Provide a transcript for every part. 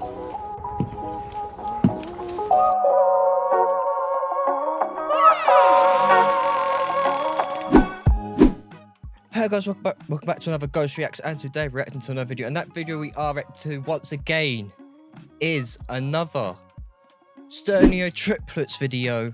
Hey guys, welcome back to another Ghost Reacts, and today we're reacting to another video, and that video we are reacting to once again is another Sturniolo Triplets video.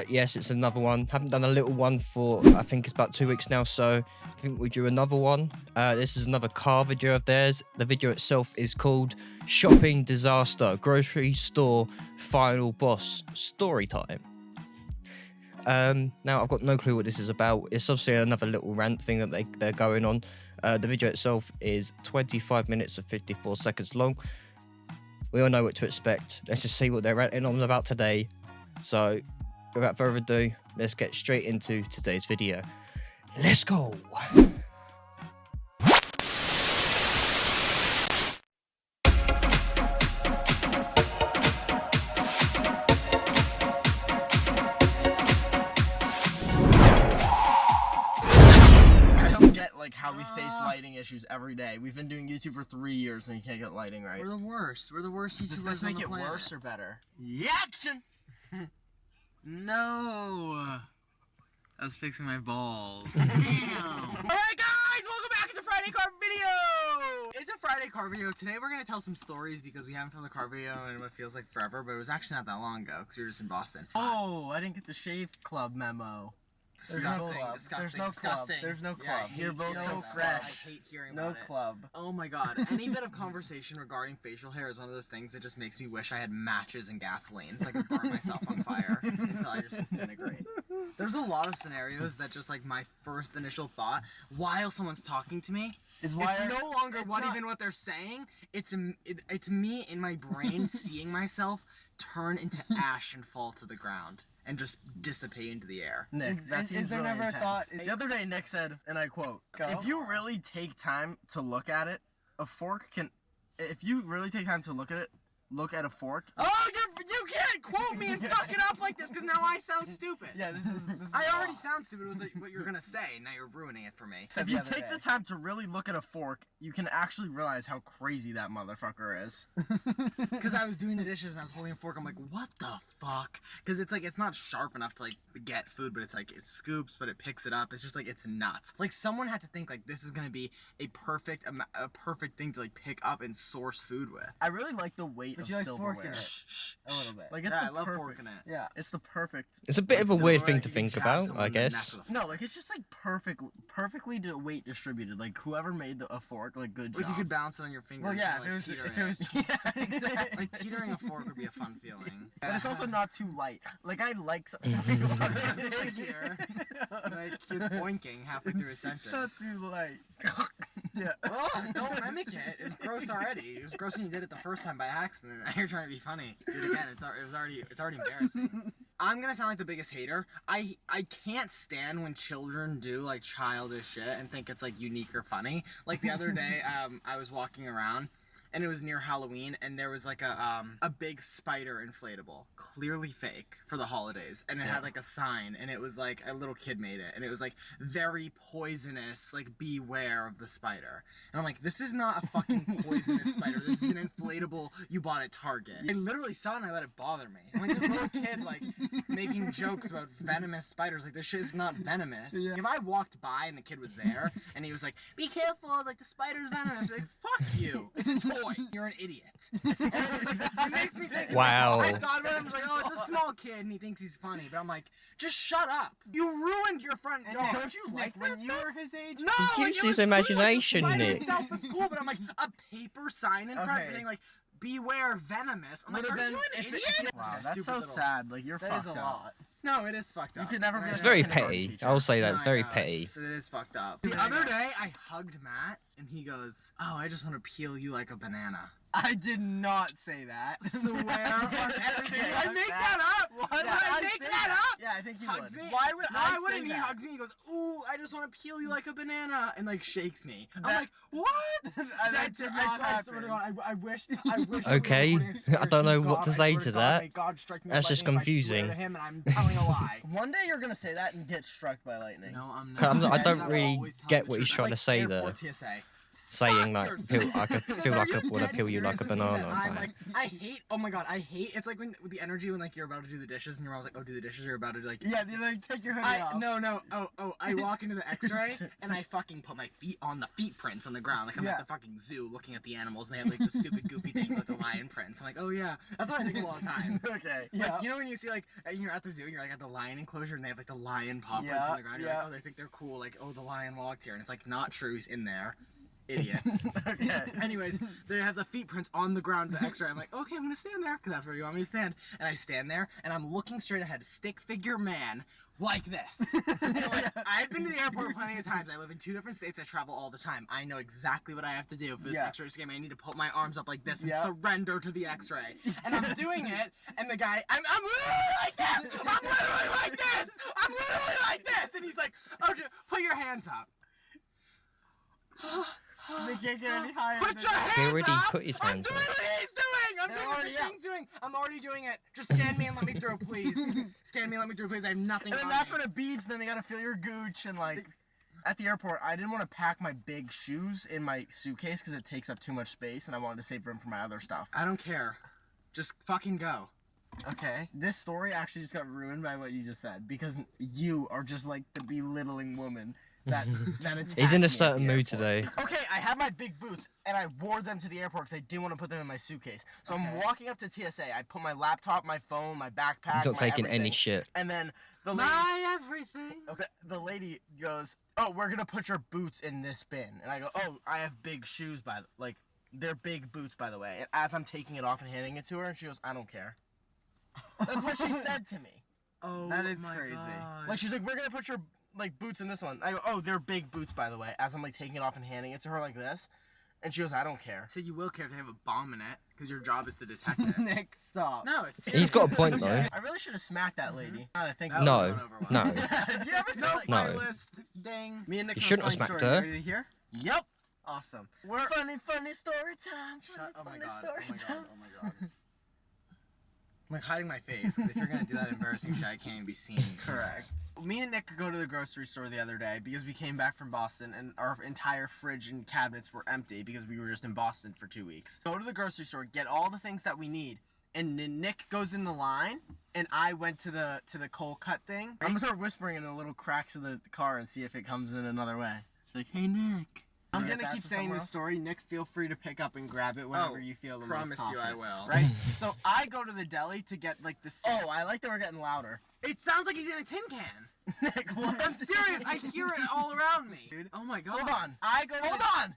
Yes, it's another one. Haven't done a little one for, I think it's about 2 weeks now, so I think we do another one. This is another car video of theirs. The video itself is called Shopping Disaster, Grocery Store Final Boss Story Time. Now I've got no clue what this is about. It's obviously another little rant thing that they're going on. The video itself is 25 minutes and 54 seconds long. We all know what to expect. Let's just see what they're ranting on about today. So without further ado, let's get straight into today's video. Let's go. How we face lighting issues every day. We've been doing YouTube for 3 years and you can't get lighting right. We're the worst. We're the worst YouTubers. Does this make on the it planet. worse or better? Action! No. I was fixing my balls. Damn. Alright guys, welcome back to the Friday car video! It's a Friday car video. Today we're going to tell some stories because we haven't filmed a car video and it feels like forever, but it was actually not that long ago because we were just in Boston. Oh, I didn't get the Shave Club memo. Disgusting, There's no club. There's no club. Yeah, You're both so fresh. I hate hearing about it. No club. Oh my god. Any bit of conversation regarding facial hair is one of those things that just makes me wish I had matches and gasoline so I could burn myself on fire until I just disintegrate. There's a lot of scenarios that just like my first initial thought while someone's talking to me. It's no longer what they're saying. It's me in my brain seeing myself turn into ash and fall to the ground and just dissipate into the air. Nick, is there never a thought? The other day, Nick said, and I quote, "If you really take time to look at it, a fork can. If you really take time to look at a fork." Oh, you can't quote me and fuck it up like this because now I sound stupid. Yeah, this is I already sound stupid with what you're gonna say. Now you're ruining it for me. If you take the time to really look at a fork, you can actually realize how crazy that motherfucker is. Because I was doing the dishes and I was holding a fork. I'm like, what the fuck? Because it's like it's not sharp enough to like get food, but it's like it scoops, but it picks it up. It's just like it's nuts. Like someone had to think like this is gonna be a perfect thing to like pick up and source food with. I really like the weight of silverware. A little bit. Like I love forking it. Yeah, it's the perfect. It's a bit of a weird thing to think about, I guess. No, like it's just like perfectly weight distributed. Like whoever made a fork, like good job. But you could bounce it on your finger. Well, yeah, if it was yeah, exactly. like teetering a fork would be a fun feeling. But it's also not too light. Like I like something. Here, like it's boinking halfway through a sentence. It's not too light. Yeah. Oh, don't mimic it. It's gross already. It was gross when you did it the first time by accident. Now you're trying to be funny. Do it again. It's already embarrassing. I'm gonna sound like the biggest hater. I can't stand when children do like childish shit and think it's like unique or funny. Like the other day, I was walking around. And it was near Halloween, and there was like a big spider inflatable, clearly fake for the holidays, and it had like a sign, and it was like a little kid made it, and it was like very poisonous, like beware of the spider. And I'm like, this is not a fucking poisonous spider. This is an inflatable you bought at Target. I literally saw it and I let it bother me. I'm like this little kid like making jokes about venomous spiders. Like this shit is not venomous. Yeah. If I walked by and the kid was there and he was like, be careful, like the spider's venomous. I'd be like, fuck you. It's a toy. You're an idiot. And it was like, it makes me think, wow. I thought about it, I was like, oh, it's a small kid and he thinks he's funny. But I'm like, just shut up. You ruined your front door. Don't you like when you were his age? No, He used his imagination, like, Nick. itself was cool, but I'm like, a paper sign in front saying like, beware venomous. I'm like, are you an idiot? Wow, that's so sad. Like, you're fucked up. That is a lot. No, it is fucked up. You could never be It's very petty. I'll say that. It's very petty. It is fucked up. The other day, I hugged Matt, and he goes, oh, I just want to peel you like a banana. I did not say that. Swear on everything. Did I make that up? Why did I make that up? Yeah, I think you hugs would. Me. Why wouldn't he hugs me? He goes, ooh, I just want to peel you like a banana, and like shakes me. I'm like, what? That did not happen. I wish. Okay, I don't know what to say to that. That's just confusing. Him and I'm telling a lie. One day you're gonna say that and get struck by lightning. No, I'm not. I don't really get what he's trying to say there. TSA. saying like, yourself. I could feel Are like I you want to dead peel you like a serious with me banana. that I'm Like, like, I hate. Oh my god, I hate. It's like when with the energy when like you're about to do the dishes and your mom's like, oh, do the dishes. You're about to like. Yeah, you like take your hoodie off. No. Oh, I walk into the X-ray and I fucking put my feet on the feet prints on the ground. Like I'm at the fucking zoo looking at the animals and they have like the stupid goofy things like the lion prints. I'm like, oh yeah, that's what I think of all the time. Okay. Like, Yeah. you know when you see like you're at the zoo and you're like at the lion enclosure and they have like the lion paw prints on the ground. You're like, oh, they think they're cool. Like, oh, the lion walked here, and it's like not true. He's in there. Idiots. Okay. Anyways, they have the feet prints on the ground of the X-ray. I'm like, okay, I'm gonna stand there because that's where you want me to stand. And I stand there, and I'm looking straight ahead, stick figure man, like this. Like, I've been to the airport plenty of times. I live in 2 different states. I travel all the time. I know exactly what I have to do for this X-ray scan. I need to put my arms up like this and surrender to the X-ray. And I'm doing it, and the guy, I'm literally like this. I'm literally like this. I'm literally like this. And he's like, oh, put your hands up. They can't get any higher. Put your hands he already up! put his I'm hands doing up. what he's doing! I'm doing what the thing's doing! I'm already doing it. Just scan me and let me through, please. Scan me and let me through, please. I have nothing And on then that's me. when it beeps, then they gotta feel your gooch, and like, at the airport, I didn't want to pack my big shoes in my suitcase because it takes up too much space, and I wanted to save room for my other stuff. I don't care. Just fucking go. Okay. This story actually just got ruined by what you just said, because you are just like the belittling woman that attacked He's in me a at certain the mood airport. today. Okay, I have my big boots, and I wore them to the airport because I didn't want to put them in my suitcase. So I'm walking up to TSA. I put my laptop, my phone, my backpack, He's not my taking any everything, shit. and then the lady, My everything. okay, the lady goes, "Oh, we're gonna put your boots in this bin," and I go, "Oh, I have big shoes like they're big boots, by the way." And as I'm taking it off and handing it to her, and she goes, "I don't care." That's what she said to me. Oh, That is my crazy. God. Like she's like, "We're gonna put your like boots in this one." I go, "Oh, they're big boots, by the way." As I'm like taking it off and handing it to her like this, and she goes, "I don't care." So you will care if they have a bomb in it, because your job is to detect it. Nick, stop. No, it's He's got a point though. I really should have smacked that lady. Now that I think That about No, would've gone over no. well. You ever No, said No. fire list ding. Me and Nick You have a shouldn't have funny smacked story. her. You ready to hear? Yep. Awesome. Funny story time. Shut. Oh my Funny god. Oh story my god. time. Oh my god. I'm like hiding my face because if you're gonna do that embarrassing shit, I can't even be seen. Correct. Me and Nick could go to the grocery store the other day because we came back from Boston and our entire fridge and cabinets were empty because we were just in Boston for 2 weeks. Go to the grocery store, get all the things that we need, and then Nick goes in the line, and I went to the cold cut thing. I'm gonna start whispering in the little cracks of the car and see if it comes in another way. It's like, "Hey Nick." I'm gonna keep saying this story. Nick, feel free to pick up and grab it whenever you feel the most Promise you I confident. will. Right? So I go to the deli to get like the. Oh, I like that we're getting louder. It sounds like he's in a tin can. Nick, what? I'm serious. I hear it all around me. Dude. Oh my god. Hold on. I go. Hold on.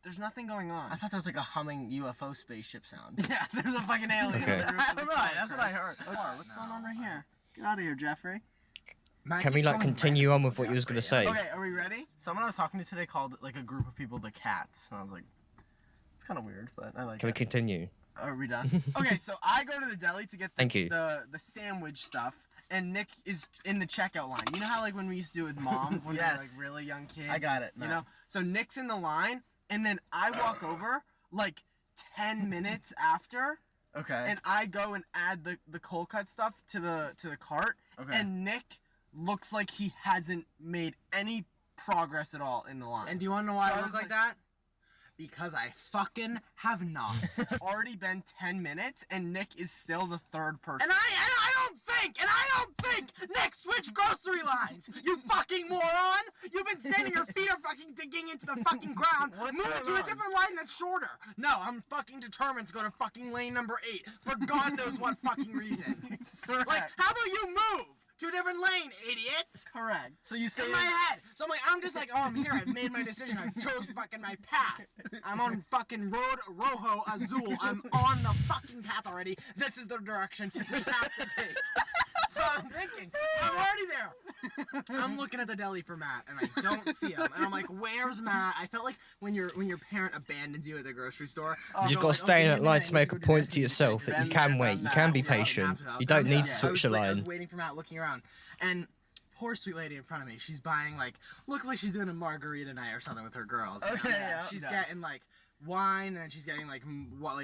There's nothing going on. I thought there was like a humming UFO spaceship sound. Yeah, there's a fucking alien. Okay. I don't know. That's what I heard. What's going on right here? Get out of here, Jeffrey. Can we like continue on with what you was gonna say? Okay, are we ready? Someone I was talking to today called like a group of people the cats, and I was like, it's kind of weird, but I like Can we it. continue? Are we done? Okay, so I go to the deli to get Thank you. the sandwich stuff, and Nick is in the checkout line. You know how like when we used to do with mom when we were like really young kids? I got it. You know? So Nick's in the line, and then I walk over like 10 minutes after. Okay. And I go and add the cold cut stuff to the cart. Okay. And Nick looks like he hasn't made any progress at all in the line. And do you want to know why So I look like that? Because I fucking have not. Already been 10 minutes, and Nick is still the third person. And I don't think Nick switch grocery lines. You fucking moron! You've been standing, your feet are fucking digging into the fucking ground. What's Move going to a on? different line that's shorter. No, I'm fucking determined to go to fucking lane number 8 for God knows what fucking reason. Correct. Like, how about you move to a different lane, idiot? Correct. So you say In my head. So I'm just like, oh, I'm here. I've made my decision. I chose fucking my path. I'm on fucking Road Rojo Azul. I'm on the fucking path already. This is the direction we have to take. So I'm thinking, I'm already there. I'm looking at the deli for Matt, and I don't see him. And I'm like, where's Matt? I felt like when your parent abandons you at the grocery store. You just go gotta like, stay okay, in give that me line minute, to I need make go a do point this, to I need yourself do that you this. can wait. You can be Yeah, patient. map it out. You don't need Yeah. to switch the I was line. waiting for Matt, looking around, and poor sweet lady in front of me, she's buying like, looks like she's doing a margarita night or something with her girls. you know? Okay, yeah. She's She does. getting like wine, and then she's getting like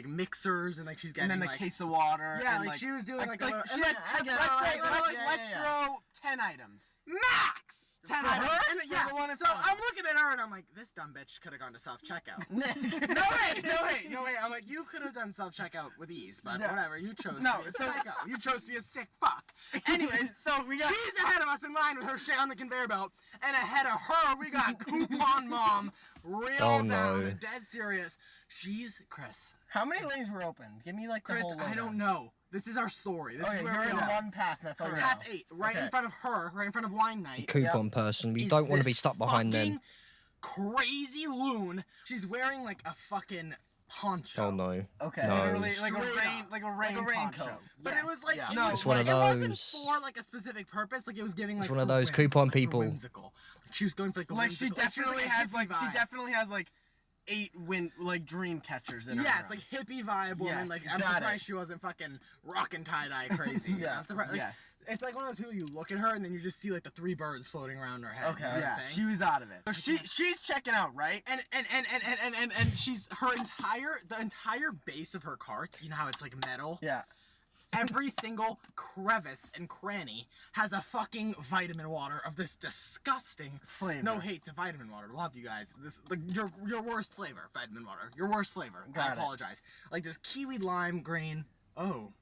mixers, and like she's getting And then like a case of water. yeah, and, like she was doing like a little, she and has, then- let's throw 10 items. max 10 For items. her? And, For yeah. the one that's So on. I'm looking at her and I'm like, this dumb bitch could have gone to self checkout. no way. I'm like, you could have done self checkout with ease, but Yeah. whatever. You chose No, to be a so- psycho. You chose to be a sick fuck. Anyways, So we got. she's ahead of us in line with her shit on the conveyor belt, and ahead of her we got Coupon Mom, real Oh, down, no. dead serious. She's Chris. How many lanes were open? Give me like the Chris, whole I don't know. This is our story. This Okay, is where you're we in are. one path, and that's all you know. Path 8, right in Okay. front of her, right in front of Wine Night. Coupon person. We is don't want to this be stuck behind them. fucking crazy loon. She's wearing like a fucking poncho. Oh no. Okay. No. Literally like a Straight rain, up. like a rain raincoat. poncho. But it was like Yeah. it No, was it's one like, of it wasn't those- for like a specific purpose. Like it was giving like It's one of for those whim, coupon like, for people. whimsical. Like she was going for like the Like she whimsical. She was, definitely a has hippie like she vibe. definitely has like 8 dream catchers in her. Yes, room. like hippie vibe woman. Yes, Like I'm got surprised it. she wasn't fucking rocking tie dye crazy. Yeah. I'm surprised. Like, Yes. It's like one of those people you look at her and then you just see like the 3 birds floating around her head. Okay. You know what Yeah. I'm saying? She was out of it. So she's checking out, right? And she's the entire base of her cart, you know how it's like metal? Yeah. Every single crevice and cranny has a fucking vitamin water of this disgusting Flavor. No hate to vitamin water. Love you guys. This like your worst flavor, vitamin water. Your worst flavor. Got I it. apologize. Like this kiwi lime green. Oh.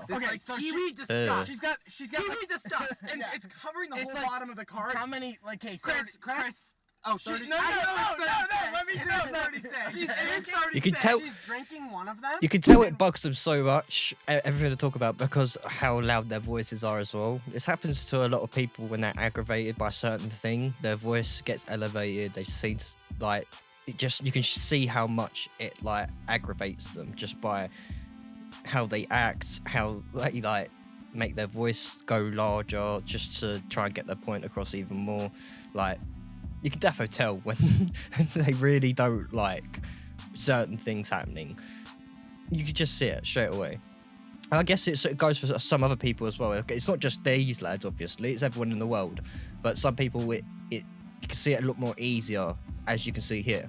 This Okay, like so kiwi disgust. She's got kiwi like, disgust, and Yeah. it's covering the It's whole like- bottom of the cart. How many like cases? Chris. Oh, She, 30. no, I know, it's let me 36. know. It is 36. She's, It is 36. You can tell- She's drinking one of them. You can tell it bugs them so much, everything to talk about, because how loud their voices are as well. This happens to a lot of people when they're aggravated by a certain thing. Their voice gets elevated. They seem to, like, it just, you can see how much it, like, aggravates them just by how they act, how they, like, make their voice go larger just to try and get their point across even more. Like, you can definitely tell when they really don't like certain things happening. You can just see it straight away. And I guess it goes for some other people as well. It's not just these lads, obviously. It's everyone in the world. But some people, you can see it a lot more easier, as you can see here.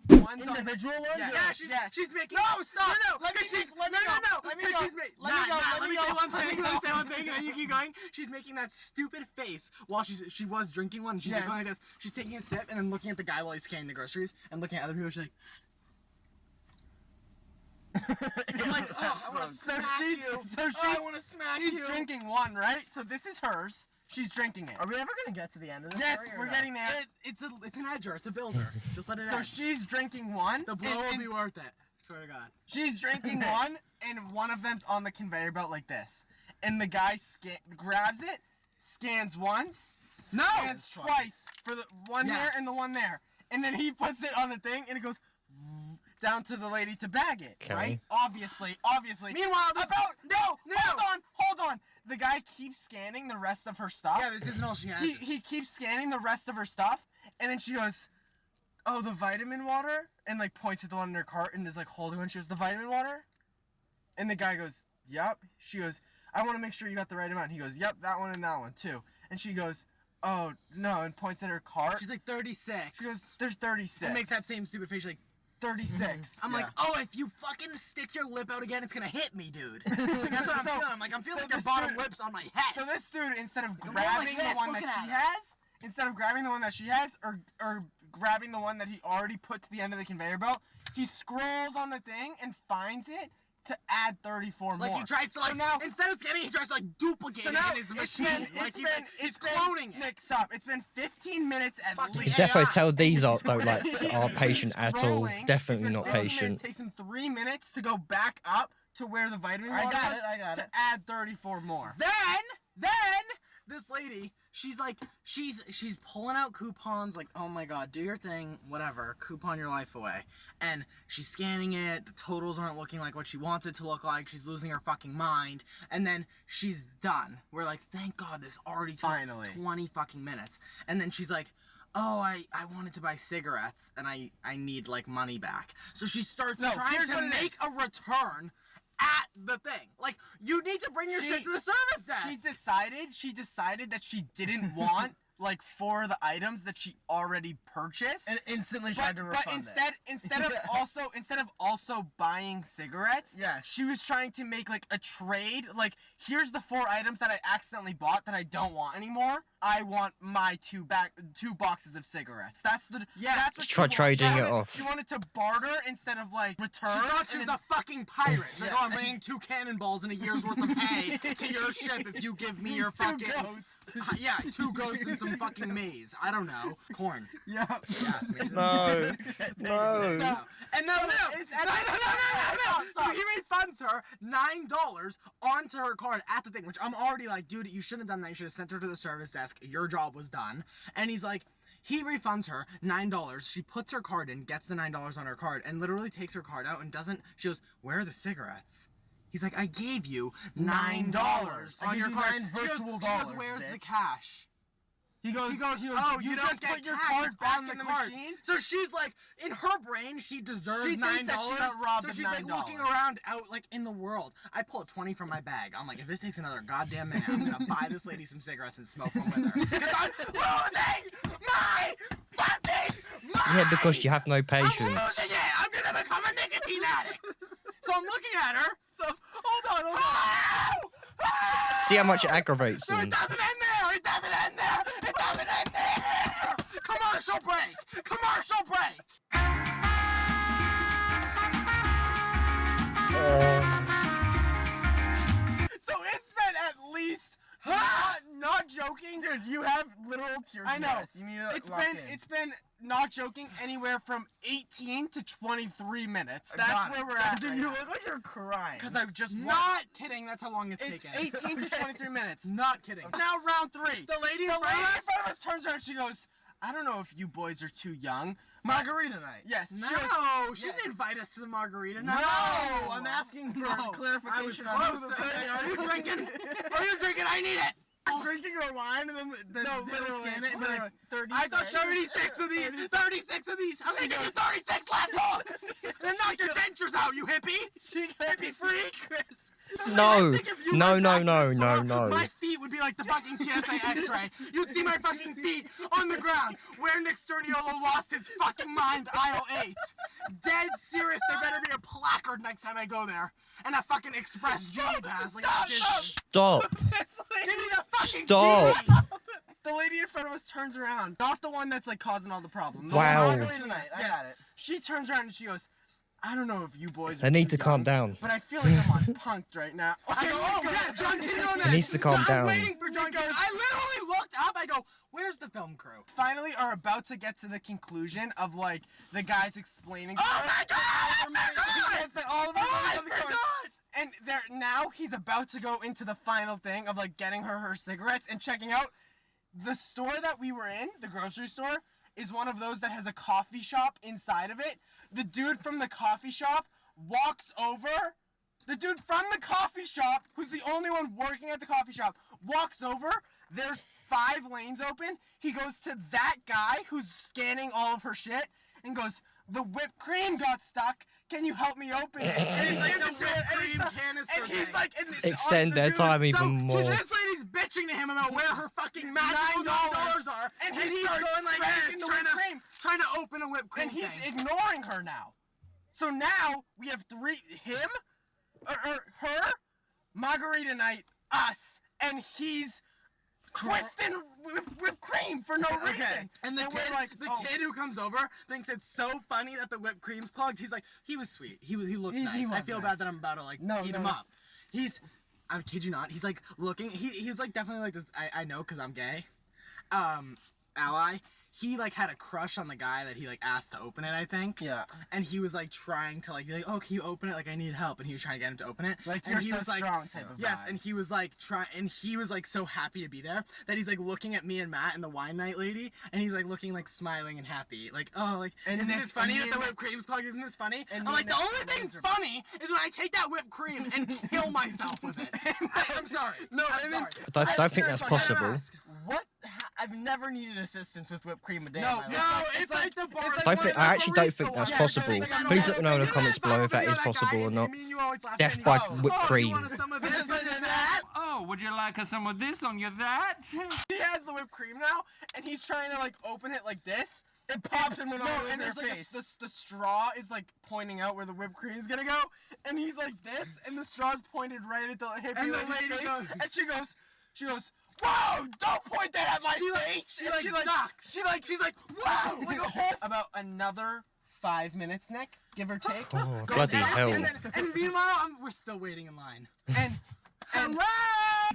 One's on- Individual ones? Yeah. Yeah, she's making. No, stop. No, Let me because she's go. Let me no, go. no, Let me because go. she's making. Let me go. Let me say one Let me thing. go. Let me say one thing, and then you keep going. She's making that stupid face while she was drinking one. And she's like Yes. going like this. She's taking a sip and then looking at the guy while he's scanning the groceries and looking at other people. She's like, I'm like, oh, I want to smack you. So I want to smack she's you. drinking one, right? So this is hers. She's drinking it. Are we ever gonna get to the end of this? Yes, story or we're no? getting there. It's an edger. It's a builder. Just let it So end. she's drinking one. The blow will be worth it. Swear to God. She's drinking one, and one of them's on the conveyor belt like this. And the guy grabs it, scans once, No! scans twice for the one there and the one there. And then he puts it on the thing, and it goes down to the lady to bag it, Okay. right? Obviously. Meanwhile, this, Hold on. The guy keeps scanning the rest of her stuff. Yeah, this isn't all she has. He keeps scanning the rest of her stuff, and then she goes, "Oh, the vitamin water," and like points at the one in her cart and is like holding one. She goes, "The vitamin water," and the guy goes, "Yep." She goes, "I want to make sure you got the right amount." He goes, "Yep, that one and that one too." And she goes, "Oh no," and points at her cart. She's like 36. She goes, "There's 36." and makes that same stupid face. She's like, 36. I'm like, oh, if you fucking stick your lip out again, it's gonna hit me, dude. That's what I'm feeling. I'm like, I'm feeling so like your this bottom dude- lip's on my head. So this dude, instead of You're grabbing like the this, one that looking she at has, instead of grabbing the one that she has, or grabbing the one that he already put to the end of the conveyor belt, he scrolls on the thing and finds it to add 34 like more. he tries to like, So now, instead of scanning, he tries to like duplicate so it now in his it's machine. been, Like he's cloning it. Nick, stop. It's been 15 minutes at Fucking least. You definitely AI. tell these He's don't like scrolling. are patient He's at all. scrolling. Definitely It's been not 15 minutes. patient. It takes him 3 minutes to go back up to where the vitamin I water got was it, I got to it. add 34 more. Then this lady, she's like, she's pulling out coupons, like, oh my god, do your thing, whatever, coupon your life away. And she's scanning it, the totals aren't looking like what she wants it to look like, she's losing her fucking mind, and then she's done. We're like, thank god, this already took Finally. 20 fucking minutes. And then she's like, oh, I wanted to buy cigarettes, and I need, like, money back. So she starts No, trying here's to what it make is. a return at the thing. Like, you need to bring your shit to the service desk. She decided that she didn't want like for the items that she already purchased, And instantly tried to but refund it. instead of also buying cigarettes, Yes. she was trying to make like a trade. Like, here's the 4 items that I accidentally bought that I don't want anymore. I want my 2 boxes of cigarettes. That's what Just try trading it off. She wanted to barter instead of like return. She thought she was a fucking pirate. She's like, Yeah. oh, I'm bringing 2 cannonballs and a year's worth of hay to your ship if you give me your 2 fucking goats. Yeah, 2 goats and some fucking maize. I don't know, corn. Yeah. Yeah, maize. No. No. So, and no. So he refunds her $9 onto her card at the thing, which I'm already like, dude, you shouldn't have done that. You should have sent her to the service desk. Your job was done. And he's like, he refunds her $9. She puts her card in, gets the $9 on her card, and literally takes her card out and doesn't. She goes, "Where are the cigarettes?" He's like, "I gave you $9 I on gave your you card." 9 She goes, virtual "Where's dollars, the bitch." cash?" He goes, "Oh, you don't just get put your cash, card it's back on in the card." machine. So she's like, in her brain, she deserves She $9. thinks that she got robbed so of she's like $9. looking around out like in the world. I pull a 20 from my bag. I'm like, if this takes another goddamn minute, I'm gonna buy this lady some cigarettes and smoke them with her. Because I'm losing my fucking mind. Yeah, because you have no I'm patience. losing it. I'm gonna become a nicotine addict. So I'm looking at her. So hold on. See how much it aggravates So them. it doesn't end there. It doesn't end there. It doesn't end there. Commercial break. Commercial break. So it's been at least not joking, Dude, you have literal tears. I in know. your eyes. You need to lock in. It's been not joking anywhere from 18 to 23 minutes. That's Got where it. we're at. Dude, right you now. look like you're crying. Because I just Not kidding. That's how long it's It's taken. 18 to 23 minutes. Not kidding. Now round 3. The lady The in front lady in of us- front of us turns around and she goes, "I don't know if you boys are too young." Margarita night. Yes. she No, goes, she didn't invite us to the margarita. No, No, I'm asking for No, clarification. I was on close. who the Hey, fuck- are you drinking? Are you drinking? I need it. drinking her wine and then literally, scan it and be literally. like 30 I got seconds. 36 of these. 36 of these. I'm gonna give you 36 laptops. Then knock your dentures out, you hippie. Hippie freak. No. I think if you No, went no, back to no, the no, store, no. My feet would be like the fucking TSA X-ray. You'd see my fucking feet on the ground where Nick Sturniolo lost his fucking mind, aisle 8. Dead serious. There better be a placard next time I go there. And a fucking express G pass. Like a Disney. Stop. Give me the fucking Stop. G. The lady in front of us turns around. Not the one that's like causing all the problem. The Wow. one- Margarita night. I got it. She turns around and she goes, "I don't know if you boys They are need too to calm young, down. but I feel like I'm on punked right now." I go, oh yeah, John, can you go He next? needs to calm I'm down. waiting for John. I literally looked up. I go, where's the film crew? Finally are about to get to the conclusion of like the guys explaining. Oh my god! I forgot! Yes, that all of us Oh, are I on the card. forgot! And there now he's about to go into the final thing of like getting her cigarettes and checking out. The store that we were in, the grocery store, is one of those that has a coffee shop inside of it. The dude from the coffee shop walks over. The dude from the coffee shop, who's the only one working at the coffee shop, walks over. There's 5 lanes open. He goes to that guy who's scanning all of her shit and goes, "The whipped cream got stuck. Can you help me open it?" And he's like, The "The whipped cream canister and he's thing. like, Extend the their dude- time even So more. this lady's bitching to him about where her fucking magical $9 are, And and he he's starts going like drinking this, the trying whipped to, cream. trying to open a whipped cream And he's thing. ignoring her now. So now we have 3: him, her, Margarita Night, us, and he's twisting whipped cream for no reason. Okay. And the we're kid, like, the oh. kid who comes over thinks it's so funny that the whipped cream's clogged. He's like, he was sweet. He looked He nice. I was feel nice. bad that I'm about to like No, eat no, him no. up. I kid you not. He's like looking. He's like definitely like this. I know because I'm gay. Ally. He like had a crush on the guy that he like asked to open it, I think. Yeah. And he was like trying to like be like, oh, can you open it? Like I need help. And he was trying to get him to open it. Like and you're he so was, like, strong type of Yes, vibe. and he was like he was like so happy to be there that he's like looking at me and Matt and the wine night lady, and he's like looking like smiling and happy, like oh like And isn't Nick- this funny and that me the and- whipped cream's clogged? Isn't this funny? and I'm me like and the Nick only and thing Laser- funny is when I take that whipped cream and kill myself with it. I'm sorry. No, I'm I mean, sorry. I don't think that's I gotta possible. ask. What? I've never needed assistance with whipped cream a day. No, in my no, life. it's like the bar. I actually don't think that's possible. Please let me know in the comments below if that is possible or not. Death by whipped cream. Some of this and that. Oh, So, would you like some of this on your that? He has the whipped cream now, and he's trying to like open it like this. It pops him in and their there's like face. The straw is like pointing out where the whipped cream's gonna go, and he's like this, and the straw's pointed right at the hippie And the lady's lady face, goes- and she goes, "Whoa! Don't point that at my face!" She And like ducks. she's like, "Wow!" Like a whole about another 5 minutes, Nick, give or take. Oh, Goes bloody out, hell. And meanwhile, we're still waiting in line. And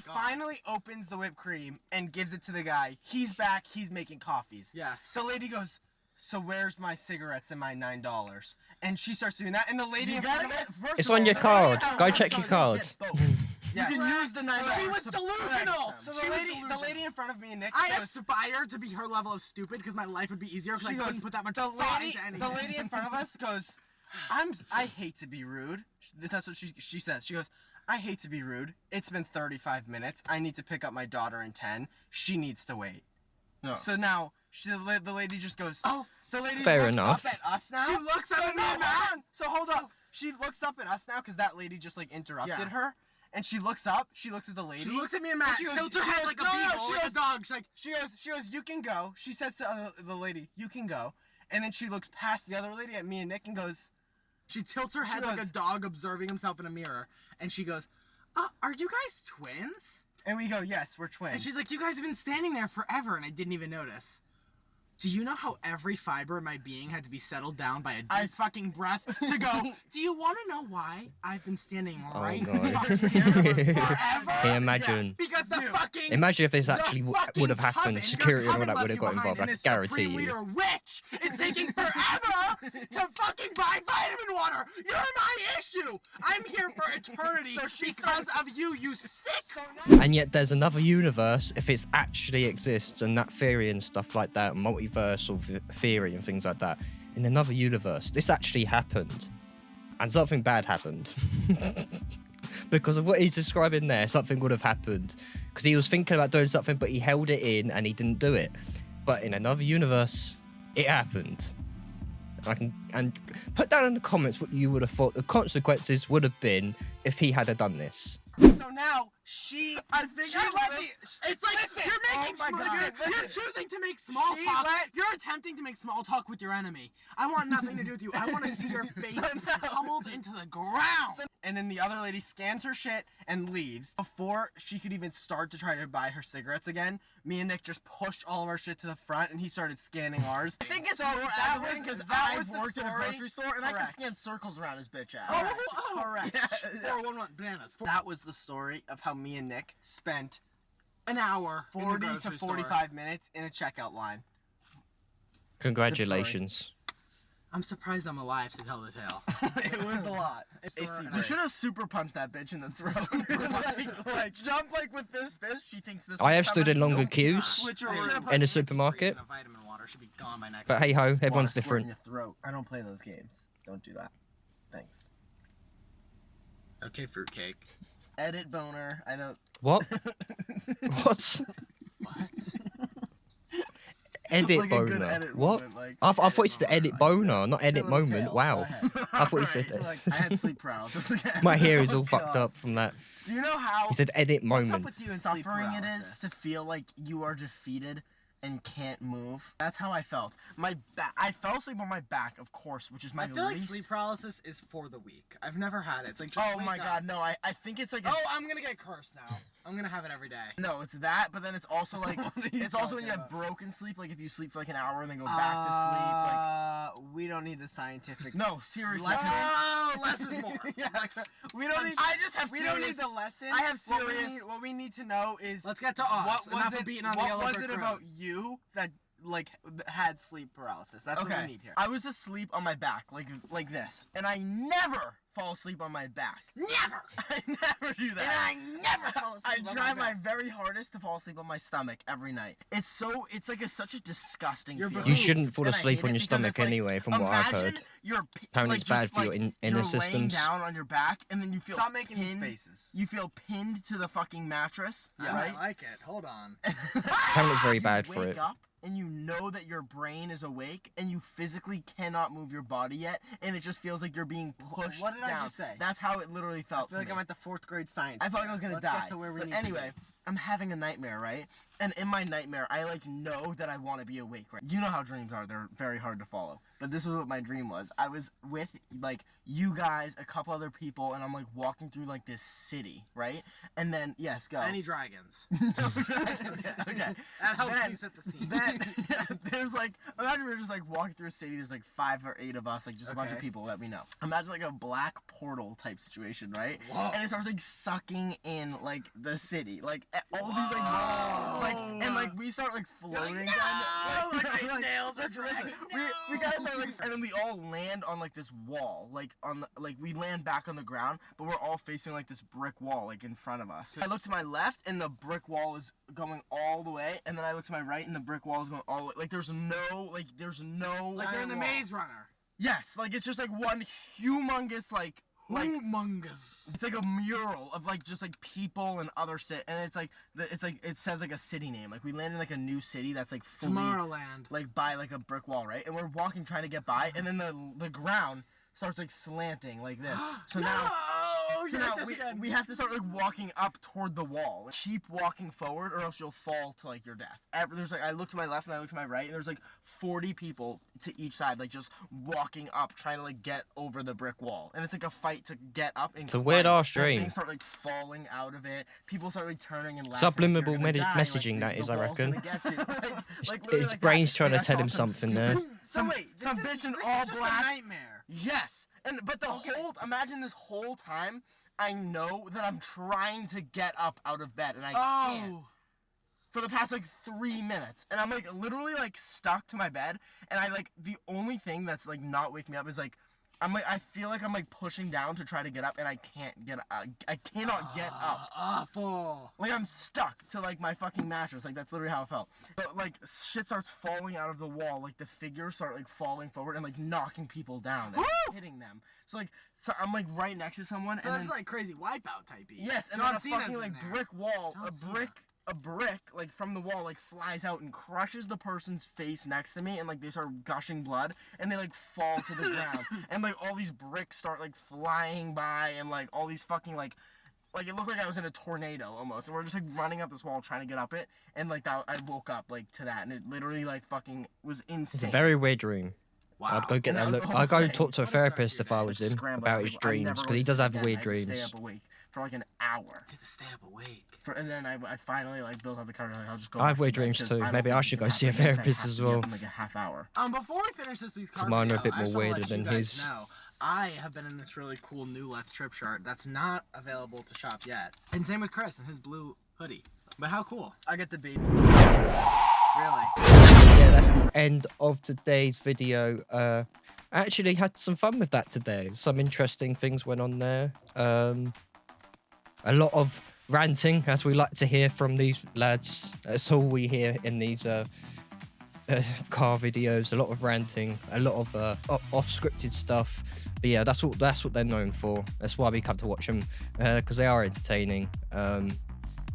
finally opens the whipped cream and gives it to the guy. He's back. He's making coffees. Yes. The lady goes, "So where's my cigarettes and my $9?" And she starts doing that. And the lady in front of us, It's on your card. Go check your card. You can use the $9. She was delusional. So She was the lady in front of me and Nick I goes, aspire to be her level of stupid because my life would be easier because I she couldn't goes, put that much the thought lady, into anything. the lady in front of us goes, I hate to be rude. That's what she says. She goes, "I hate to be rude. It's been 35 minutes. I need to pick up my daughter in 10. She needs to wait." No. So now the lady just goes, Oh, the lady Fair looks enough. up at us now. She looks up at me, hold Matt. on. So hold up. She looks up at us now because that lady just like interrupted Yeah. her. And she looks up. She looks at the lady. She looks at me and Matt, she goes- tilts her she head goes, like a "No, no, beagle, she like a goes- dog. She's like, She goes, "You can go." She says to the lady, "You can go." And then she looks past the other lady at me and Nick and goes, she tilts her She head like goes- a dog observing himself in a mirror, and she goes, "Are you guys twins?" and we go, "Yes, we're twins." And she's like, "You guys have been standing there forever," and I didn't even notice. Do you know how every fiber in my being had to be settled down by a deep fucking breath to go, "Do you want to know why I've been standing Oh, right God. fucking here forever?" Can you imagine? Because the fucking Imagine if this the actually fucking would have happened. coven, your Security and all coven that left would have you got behind, involved. I and can this guarantee supreme you. leader witch is taking forever to fucking buy vitamin water. You're my issue. I'm here for eternity because of you, you sick. And yet there's another universe if it actually exists, and that theory and stuff like that, multiversal theory and things like that. In another universe, this actually happened, and something bad happened. Because of what he's describing there, something would have happened. Because he was thinking about doing something, but he held it in and he didn't do it. But in another universe, it happened. And put down in the comments what you would have thought the consequences would have been if he had done this. So now I think She let me. It's like Listen. you're making Oh my small. God, You're listen. choosing to make small She talk. let- You're attempting to make small talk with your enemy. I want nothing to do with you. I want to see your face pummeled into the ground. And then the other lady scans her shit and leaves. Before she could even start to try to buy her cigarettes again, me and Nick just pushed all of our shit to the front, and he started scanning ours. I think it's So more that aggravating was- because that was I've the worked at a story. grocery store and I can Correct. scan circles around his bitch ass. Oh, Correct. Yeah. 411 bananas. That was the story of how me and Nick spent An hour. in the 40 to grocery store. 45 minutes in a checkout line. Congratulations. I'm surprised I'm alive to tell the tale. It was a lot. You should have super punched that bitch in the throat. like jump like with this fist. She thinks this. I is have stood in coming. longer Don't queues switch her They should've around. put in a antifreeze supermarket. in a vitamin water. Should be gone by next But week. hey ho, Water everyone's squirt different. in your throat. I don't play those games. Don't do that. Thanks. Okay, fruitcake. Edit boner. I know. What? What? What? Edit Like a good boner. edit What? moment, like- I thought you said edit boner, not edit Little moment. tail. Wow. Go ahead. I thought you said Alright, that. like, I had sleep paralysis again. My hair is all Oh, fucked God. up from that. Do you know how He said edit what's up moment. with you and sleep Suffering it paralysis? is to feel like you are defeated and can't move. That's how I felt. My back. I fell asleep on my back, of course, which is my I feel like least. sleep paralysis is for the weak. I've never had it. It's like just Oh wake my up. god, no! I think it's like. Oh, I'm gonna get cursed now. I'm gonna have it every day. No, it's that, but then it's also like What are you it's also when you talking have about? broken sleep, like if you sleep for like an hour and then go back to We don't need the scientific. sleep. Like no, seriously. Oh, less is more. Yes. We don't need. I just have We don't need serious. the lesson. I have What we serious- need- What we need to know is Let's get to us. what Enough was of it? beating on the What yellow was brick it road. about you that like had sleep paralysis? That's what we Okay, need here. I was asleep on my back, like this, and I never fall asleep on my back. Never. I never do that. And I never fall I asleep on try my my back. very hardest to fall asleep on my stomach every night. It's like such a disgusting You're feeling. You Ooh, shouldn't fall And I asleep hate on it your because stomach it's like, anyway, from what I've imagine heard. You're Apparently like, it's bad just, for your like, inner you're systems. laying down on your back, and then you feel Stop making these pinned, faces. You feel pinned to the fucking mattress, Yeah, right? I like it. Hold on. Apparently it's very You bad for wake it. up and you know that your brain is awake and you physically cannot move your body yet, and it just feels like you're being pushed What did down. I just say? That's how it literally I felt feel like to I'm me. at the 4th grade science. I felt like I was gonna Let's die. get to where we But need to anyway, be. I'm having a nightmare, right? And in my nightmare, I like know that I want to be awake, right? You know how dreams are; they're very hard to follow. But this was what my dream was. I was with like you guys, a couple other people, and I'm like walking through like this city, right? And then yes, go. Any dragons? No dragons. Okay. That helps Then- me set the scene. Then there's like, imagine we're just like walking through a city. There's like 5 or 8 of us, like just a bunch of Okay. people that we know. Imagine like a black portal type situation, right? Whoa. And it starts like sucking in like the city, like all these like and like we start like floating down. like, my nails are listen, dragging. we guys start like, and then we all land on like this wall, like on the, like we land back on the ground, but we're all facing like this brick wall, like in front of us. I look to my left, and the brick wall is going all the way, and then I look to my right, and the brick wall is going all the way. Like there's no Like you're in the wall. Maze Runner. Yes, like it's just like one humongous like Humongous. it's like a mural of like just like people and other and it's like it says like a city name. Like we land in like a new city that's like fully Tomorrowland. like by like a brick wall, right? And we're walking trying to get by, and then the ground starts like slanting like this. So now you're now at this again. we have to start like walking up toward the wall. Keep walking forward, or else you'll fall to like your death. There's like I look to my left and I look to my right, and there's like 40 people to each side, like just walking up, trying to like get over the brick wall. And it's like a fight to get up and It's a weird ass climb. And dream. Things start like falling out of it. People start like turning and laughing. Subliminal like, you're gonna die, messaging, like, that is, the I wall's reckon. gonna get you. Like, His literally like brain's that. trying Like, to tell I him saw something there. So wait, some this bitch is in this all is just black. a nightmare. Yes, but the whole imagine this whole time I know that I'm trying to get up out of bed and I can't for the past like 3 minutes, and I'm like literally like stuck to my bed, and I like the only thing that's like not waking me up is like I feel like I'm like pushing down to try to get up, and I can't get I cannot get up. Awful. Like I'm stuck to like my fucking mattress. Like that's literally how it felt. But like shit starts falling out of the wall. Like the figures start like falling forward and like knocking people down and hitting them. So I'm like right next to someone, So and this then is like crazy wipeout type-y. yes, and John then a Cena's fucking in like there. brick wall, John Cena. a brick like from the wall like flies out and crushes the person's face next to me, and like they start gushing blood, and they like fall to the ground, and like all these bricks start like flying by, and like all these fucking like it looked like I was in a tornado almost, and we're just like running up this wall trying to get up it, and like that I woke up like to that, and it literally like fucking was insane. It's a very weird dream. Wow. I'd go get And that that was look. the whole I'd go thing. talk to a What a start to therapist your if I day. was Just him scramble about out his of- I'm dreams, never because going he to does sleep have again. weird I had to dreams. stay up awake for like an hour. Get to stay up awake. And then I finally like built up the courage. Like, I'll just go. I have back weird to bed, dreams 'cause too. I don't Maybe I think should it go can see a happen again, so I therapist have as to get well. up in like a half hour. Before we finish this week's card mine are a video, bit I more just wanna weirder let you than guys his. know, I have been in this really cool new Let's Trip chart that's not available to shop yet. And same with Chris and his blue hoodie. But how cool. I get the baby teeth. Really? Yeah, that's the end of today's video. I actually had some fun with that today. Some interesting things went on there. A lot of ranting, as we like to hear from these lads. That's all we hear in these car videos. A lot of ranting, a lot of off-scripted stuff. But yeah, that's what they're known for. That's why we come to watch them, because they are entertaining.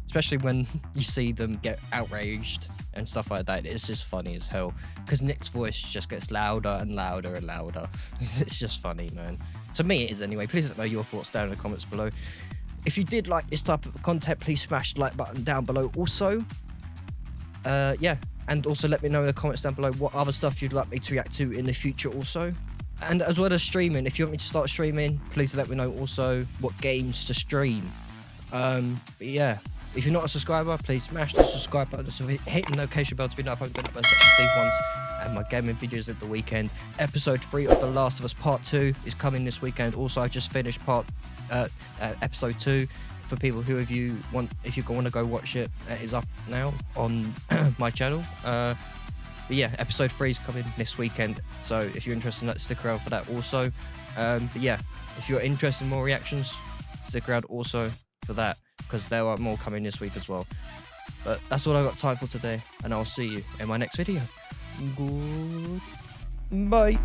Especially when you see them get outraged and stuff like that. It's just funny as hell, because Nick's voice just gets louder and louder and louder. It's just funny, man. To me it is anyway. Please let me know your thoughts down in the comments below. If you did like this type of content, please smash the like button down below also. Yeah, and also let me know in the comments down below what other stuff you'd like me to react to in the future also. And as well as streaming, if you want me to start streaming, please let me know also what games to stream. But yeah, if you're not a subscriber, please smash the subscribe button, so hit the notification bell to be notified when I upload such as these ones and my gaming videos at the weekend. Episode 3 of The Last of Us Part 2 is coming this weekend. Also, I just finished episode 2. For people who if you want to go watch it, it is up now on my channel. But yeah, episode 3 is coming this weekend, so if you're interested in that, stick around for that also. But yeah, if you're interested in more reactions, stick around also for that, because there are more coming this week as well. But that's all I got time for today, and I'll see you in my next video. Goodbye.